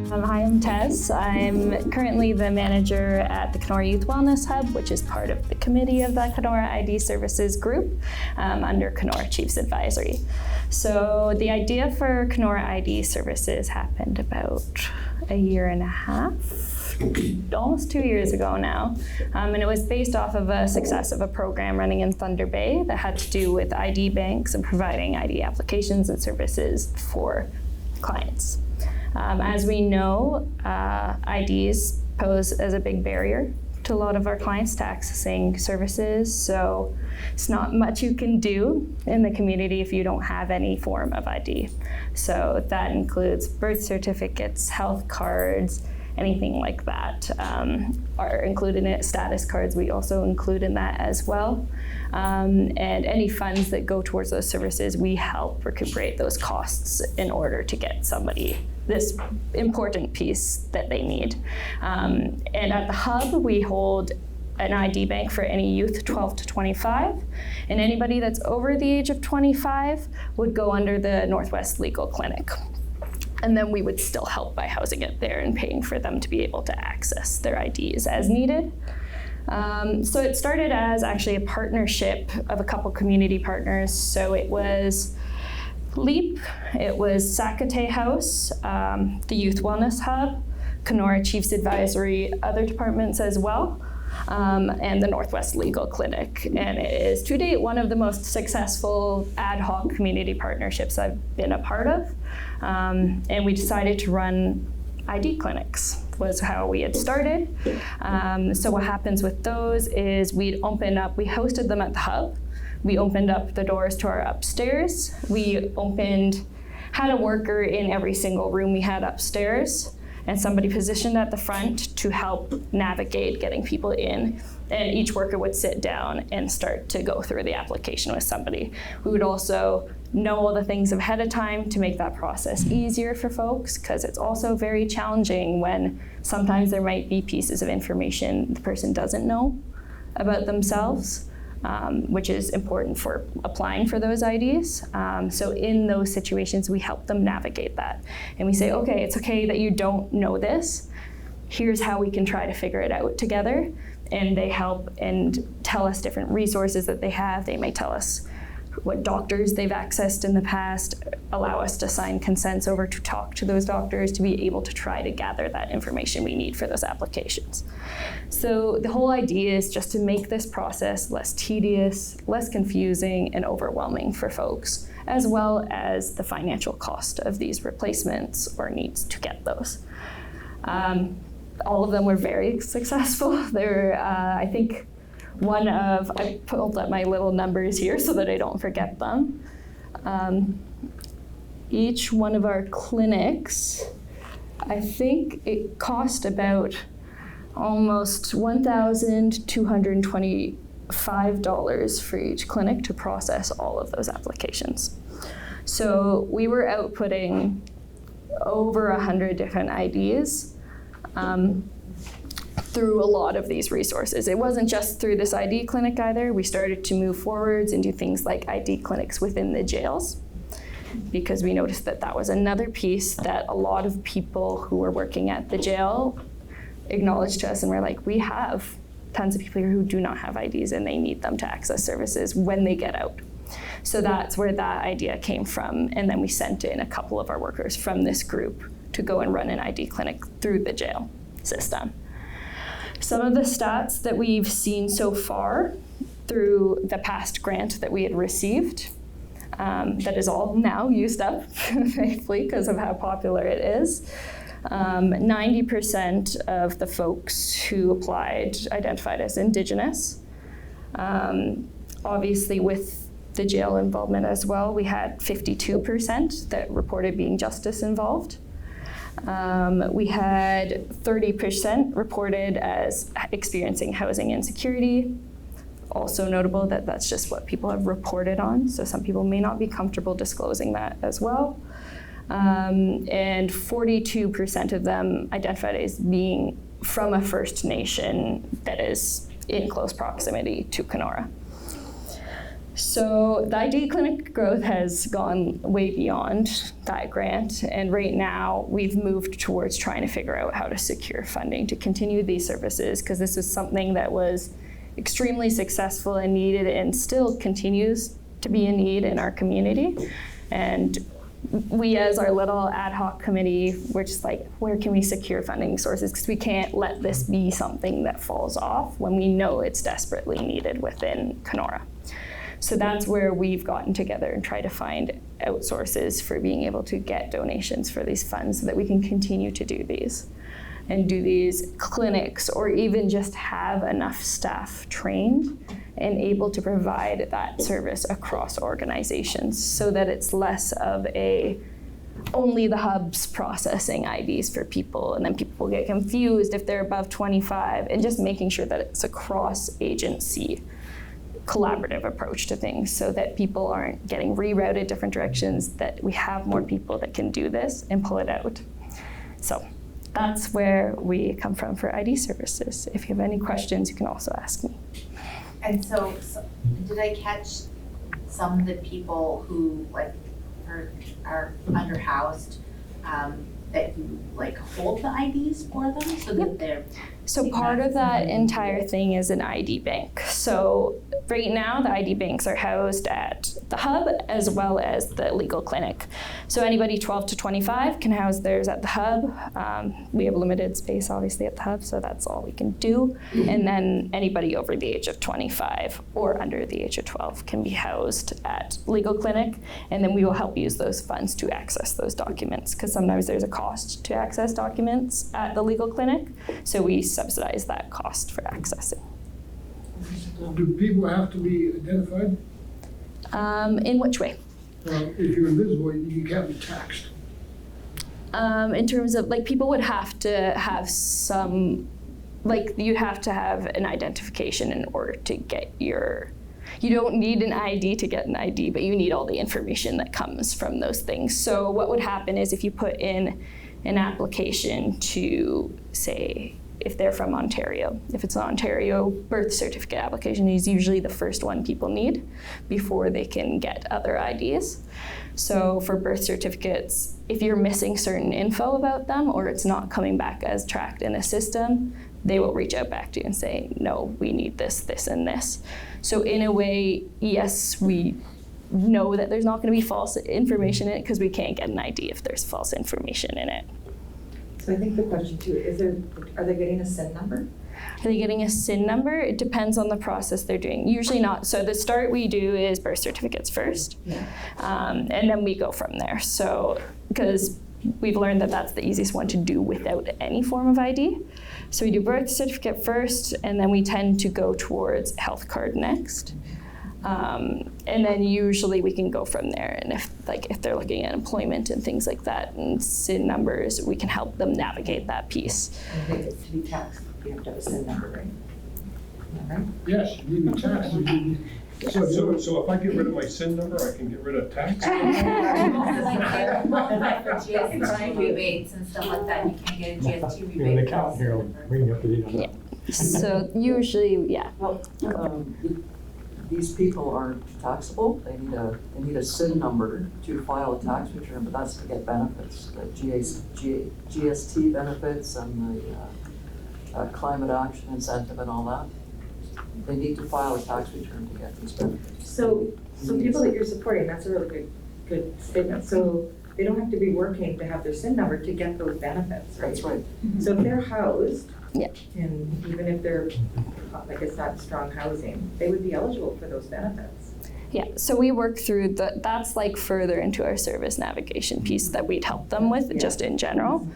Hi, I'm Tess. I'm currently the manager at the Kenora Youth Wellness Hub, which is part of the committee of the Kenora ID services group under Kenora Chiefs Advisory. So the idea for Kenora ID services happened about a year and a half, almost 2 years ago now. And it was based off of a success of a program running in Thunder Bay that had to do with ID banks and providing ID applications and services for clients. As we know, IDs pose as a big barrier to a lot of our clients to accessing services, so it's not much you can do in the community if you don't have any form of ID. So that includes birth certificates, health cards, anything like that are included in it. Status cards we also include in that as well. And any funds that go towards those services, we help recuperate those costs in order to get somebody this important piece that they need. And at the hub, we hold an ID bank for any youth 12 to 25, and anybody that's over the age of 25 would go under the Northwest Legal Clinic. And then we would still help by housing it there and paying for them to be able to access their IDs as needed. So it started as actually a partnership of a couple community partners. So it was LEAP, it was Sakate House, the Youth Wellness Hub, Kenora Chiefs Advisory, other departments as well, and the Northwest Legal Clinic. And it is to date one of the most successful ad hoc community partnerships I've been a part of. And we decided to run ID clinics was how we had started. So what happens with those is we hosted them at the hub. We opened up the doors to our upstairs. We had a worker in every single room we had upstairs, and somebody positioned at the front to help navigate getting people in. And each worker would sit down and start to go through the application with somebody. We would also know all the things ahead of time to make that process easier for folks, because it's also very challenging when sometimes there might be pieces of information the person doesn't know about themselves. Which is important for applying for those IDs. So in those situations, we help them navigate that. And we say, okay, it's okay that you don't know this. Here's how we can try to figure it out together. And they help and tell us different resources that they have. They may tell us what doctors they've accessed in the past, allow us to sign consents over to talk to those doctors to be able to try to gather that information we need for those applications. So the whole idea is just to make this process less tedious, less confusing, and overwhelming for folks, as well as the financial cost of these replacements or needs to get those. All of them were very successful. I think I pulled up my little numbers here so that I don't forget them. Each one of our clinics, I think it cost about almost $1,225 for each clinic to process all of those applications. So we were outputting over 100 different IDs. Through a lot of these resources. It wasn't just through this ID clinic either. We started to move forwards and do things like ID clinics within the jails, because we noticed that that was another piece that a lot of people who were working at the jail acknowledged to us, and we're like, we have tons of people here who do not have IDs and they need them to access services when they get out. So that's where that idea came from, and then we sent in a couple of our workers from this group to go and run an ID clinic through the jail system. Some of the stats that we've seen so far through the past grant that we had received, that is all now used up, thankfully, because of how popular it is. 90% of the folks who applied identified as Indigenous. Obviously, with the jail involvement as well, we had 52% that reported being justice involved. We had 30% reported as experiencing housing insecurity. Also notable that that's just what people have reported on, so some people may not be comfortable disclosing that as well. And 42% of them identified as being from a First Nation that is in close proximity to Kenora. So the ID clinic growth has gone way beyond that grant, and right now we've moved towards trying to figure out how to secure funding to continue these services, because this is something that was extremely successful and needed and still continues to be a need in our community. And we, as our little ad hoc committee, we're just like, where can we secure funding sources? Because we can't let this be something that falls off when we know it's desperately needed within Kenora. So that's where we've gotten together and tried to find outsources for being able to get donations for these funds so that we can continue to do these and do these clinics, or even just have enough staff trained and able to provide that service across organizations, so that it's less of only the hub's processing IDs for people, and then people get confused if they're above 25, and just making sure that it's a cross-agency collaborative approach to things, so that people aren't getting rerouted different directions, that we have more people that can do this and pull it out. So that's where we come from for ID services. If you have any questions, you can also ask me. And so did I catch some of the people who are underhoused, that you hold the IDs for them so that they're... So part of that entire thing is an ID bank. So right now the ID banks are housed at the hub as well as the legal clinic. So anybody 12 to 25 can house theirs at the hub. We have limited space obviously at the hub, so that's all we can do. And then anybody over the age of 25 or under the age of 12 can be housed at legal clinic, and then we will help use those funds to access those documents, because sometimes there's a cost to access documents at the legal clinic. So we subsidize that cost for accessing. Do people have to be identified? In which way? If you're invisible, you can't be taxed. In terms of, people would have to have some, you'd have to have an identification in order to get you don't need an ID to get an ID, but you need all the information that comes from those things. So what would happen is if you put in an application to, say, if they're from Ontario. If it's an Ontario birth certificate application is usually the first one people need before they can get other IDs. So for birth certificates, if you're missing certain info about them or it's not coming back as tracked in a system, they will reach out back to you and say, no, we need this, this, and this. So in a way, yes, we know that there's not going to be false information in it because we can't get an ID if there's false information in it. So I think the question too is, are they getting a SIN number? Are they getting a SIN number? It depends on the process they're doing. Usually not. So the start we do is birth certificates first, and then we go from there. So because we've learned that that's the easiest one to do without any form of ID. So we do birth certificate first, and then we tend to go towards health card next. And then usually we can go from there. And if they're looking at employment and things like that and SIN numbers, we can help them navigate that piece. I think it's to be taxed, you have to have a SIN number, right? Right? Yes, you need to tax. So if I get rid of my SIN number, I can get rid of tax? For GST rebates and stuff like that, you can't get a GST rebate. An account here, I'll bring you up to date on that. So usually, yeah. Well, these people aren't taxable. They need a SIN number to file a tax return, but that's to get benefits, the GST benefits and the climate action incentive and all that. They need to file a tax return to get these benefits. So people that you're supporting, that's a really good statement. So they don't have to be working to have their SIN number to get those benefits, right? That's right. So if they're housed, Yeah. and even if they're, it's not strong housing, they would be eligible for those benefits. Yeah, so we work through that's further into our service navigation piece that we'd help them with just in general.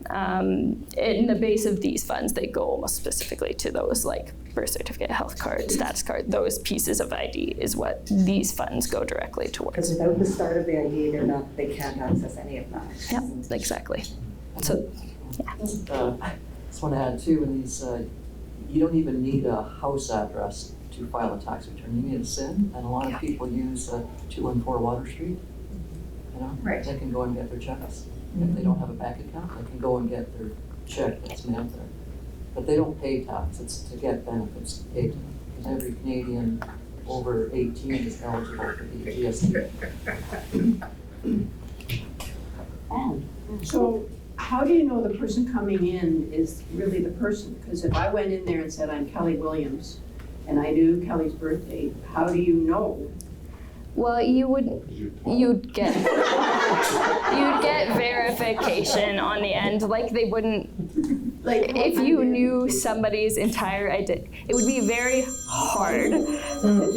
In the base of these funds, they go almost specifically to those birth certificate, health card, status card, those pieces of ID is what these funds go directly towards. Because without the start of the ID, they can't access any of that. Yeah, exactly. So, yeah. Just want to add too, in these, you don't even need a house address to file a tax return. You need a SIN, and a lot of people use 214 Water Street. Right. They can go and get their checks. If they don't have a bank account, they can go and get their check that's mailed there. But they don't pay tax. It's to get benefits paid to them. Because every Canadian over 18 is eligible for the GST. So how do you know the person coming in is really the person? Because if I went in there and said, I'm Kelly Williams, and I knew Kelly's birthday, how do you know? Well, you'd get verification on the end. Like they wouldn't, Like if you knew somebody's entire identity, it would be very hard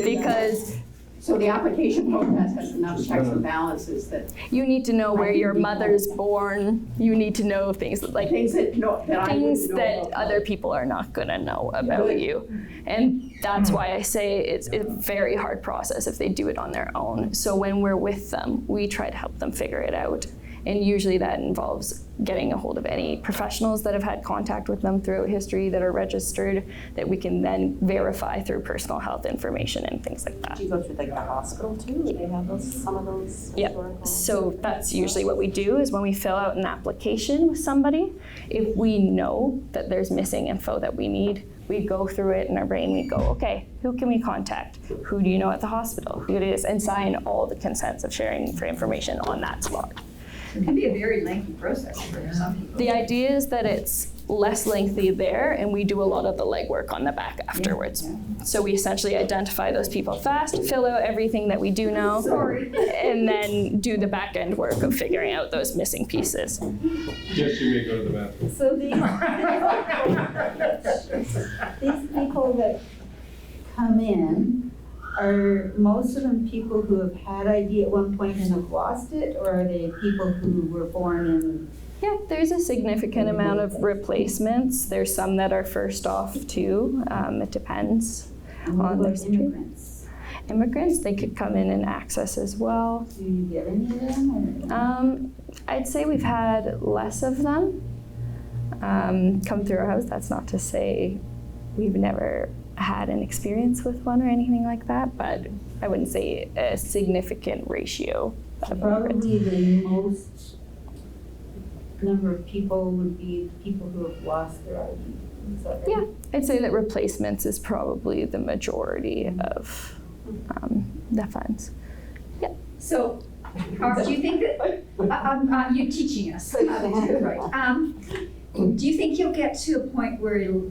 because So the application process has enough checks and balances that you need to know where your mother's born. You need to know things like things that I things wouldn't know that about. other people are not gonna know about you. And that's why I say it's a very hard process if they do it on their own. So when we're with them, we try to help them figure it out. And usually that involves getting a hold of any professionals that have had contact with them throughout history that are registered, that we can then verify through personal health information and things like that. Do you go through like the hospital too? Do they have some of those Yep. historical? So that's usually what we do is when we fill out an application with somebody, if we know that there's missing info that we need, we go through it in our brain, we go, okay, who can we contact? Who do you know at the hospital? Who it is? And sign all the consents of sharing for information on that spot. It can be a very lengthy process for some people. The idea is that it's less lengthy there and we do a lot of the legwork on the back afterwards. So we essentially identify those people fast, fill out everything that we do know, and then do the back end work of figuring out those missing pieces. Yes, you may go to the bathroom. So these people that come in, are most of them people who have had ID at one point and have lost it, or are they people who were born in? Yeah, there's a significant amount of replacements. There's some that are first off too. It depends on their immigrants? Immigrants, they could come in and access as well. Do you get any of them? Or? I'd say we've had less of them come through our house. That's not to say we've never had an experience with one or anything like that, but I wouldn't say a significant ratio of immigrants. Probably the most number of people would be people who have lost their ID. Is that right? Yeah, I'd say that replacements is probably the majority of the funds. So, do you think that, you're teaching us how to do it right. Do you think you'll get to a point where it'll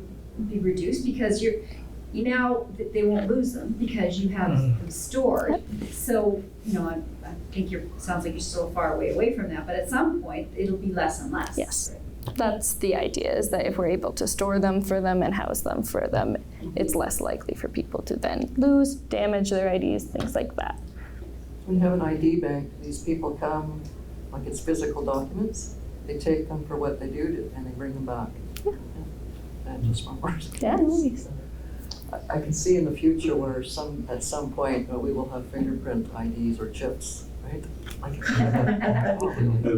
be reduced because you now they won't lose them because you have them stored? So, I think sounds like you're still far away from that, but at some point it'll be less and less. Yes. That's the idea, is that if we're able to store them for them and house them for them, it's less likely for people to then lose, damage their IDs, things like that. We have an ID bank. These people come, like it's physical documents. They take them for what they do and they bring them back. Yeah. And just one more. Yeah, nice. I can see in the future where at some point we will have fingerprint IDs or chips, right? They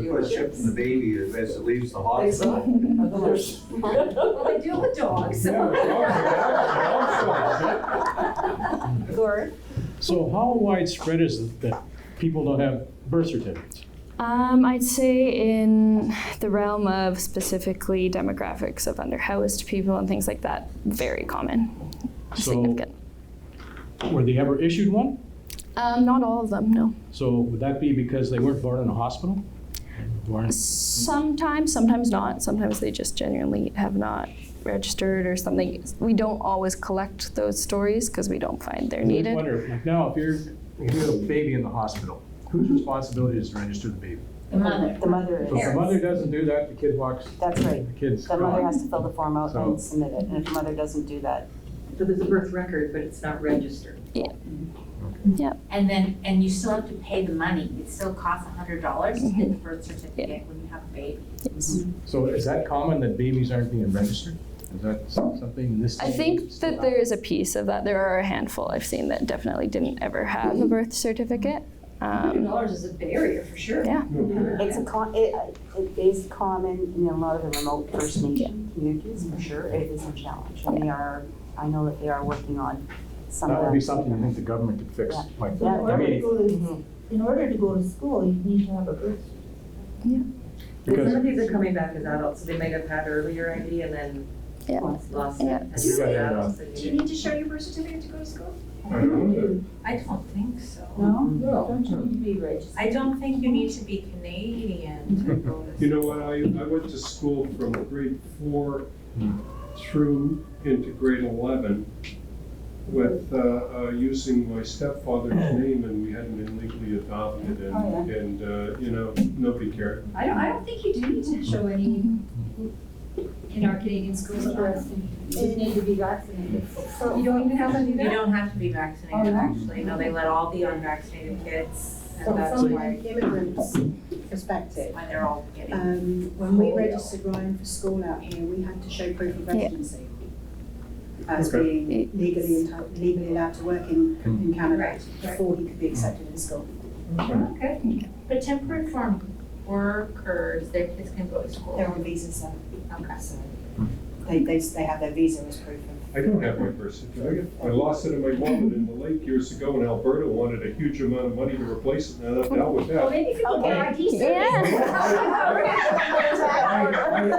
put a chip in the baby as it leaves the hospital. Well, they do with dogs. Gord? So how widespread is it that people don't have birth certificates? I'd say in the realm of specifically demographics of underhoused people and things like that, very common, significant. Were they ever issued one? Not all of them, no. So would that be because they weren't born in a hospital? Sometimes not. Sometimes they just genuinely have not registered or something. We don't always collect those stories because we don't find they're I needed. wonder, like now, if you have a baby in the hospital, whose responsibility is to register the baby? The mother. The mother So if the is. mother doesn't do that, the kid walks, That's right. the kid's The mother gone. has to fill the form out So- and submit it, and if the mother doesn't do that, So there's a birth record, but it's not registered. And then you still have to pay the money. It still costs $100 to get the birth certificate when you have a baby. So is that common that babies aren't being registered? Is that something in this? I think that there is a piece of that. There are a handful I've seen that definitely didn't ever have a birth certificate. $100 is a barrier for sure. Yeah. it's it is common in a lot of the remote First Nation communities, for sure. It is a challenge, and I know that they are working on some That of would be that. something I think the government could fix. Yeah. Like, Yeah. I mean, In order to go to school, you need to have a birth certificate. But some because of these are coming back as adults, so they might have had earlier ID and then Yeah. Lost Yeah. it. And You got it, now it's Do you need to show your birth certificate to go to school? I don't know. I don't think so. No? No. Don't you need to be registered? I don't think you need to be Canadian to go to. You know what, I went to school from grade 4 through into grade 11 with, using my stepfather's name, and we hadn't been legally adopted, and, you know, nobody cared. I don't think you do need to show any in our Canadian schools. You need to be vaccinated. You don't even have to do You that? don't have to be vaccinated, actually. No, they let all the unvaccinated kids, So and that's from why, an immigrant's perspective, why they're all getting. when we registered Ryan for school out here, we had to show proof of residency as Okay. being legally allowed to work in Canada Right. before he could be accepted in school. Okay. But temporary farm workers, their kids can go to school. They're on visas, so Okay. they have their visa as proof of. I don't have my birth certificate. I lost it in my wallet in the lake years ago, and Alberta wanted a huge amount of money to replace it, and I dealt with Well, that. maybe you could look at ID service.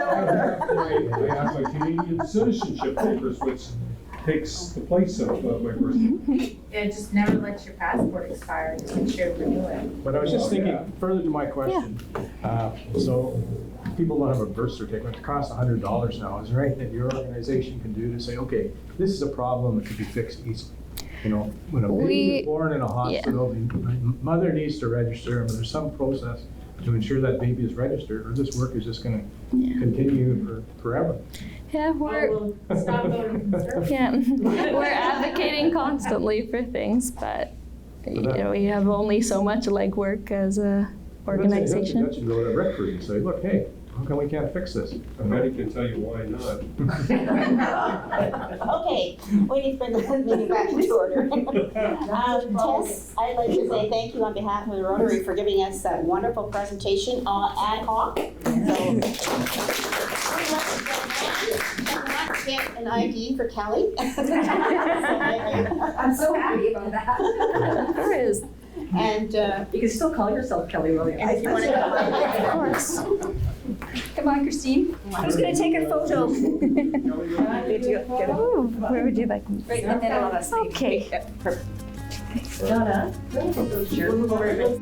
I have my Canadian citizenship papers, which takes the place of my birth certificate. Yeah, just never let your passport expire, just make sure you renew it. But I was just Oh, thinking, yeah. further to my question, so people don't have a birth certificate, it costs $100 now. Is there anything that your organization can do to say, okay, this is a problem that could be fixed easily? You know, when a baby is born in a hospital, the mother needs to register, and there's some process to ensure that baby is registered, or this work is just gonna continue forever. Yeah, we're Stop voting conservative. we're advocating constantly for things, but you know, we have only so much legwork as a organization. That should go to Rotary and say, look, hey, how come we can't fix this? Betty can tell you why not. Okay, we need to bring the meeting back into order. Tess, I'd like to say thank you on behalf of the Rotary for giving us that wonderful presentation on ad hoc. Let's get an ID for Kelly. I'm so happy about that. There is. And You can still call yourself Kelly Williams. if you want to Of course. Come on, Christine. Who's gonna take a photo? Ooh, where would you like me? Right in the middle of us. Okay. Donna? Sure.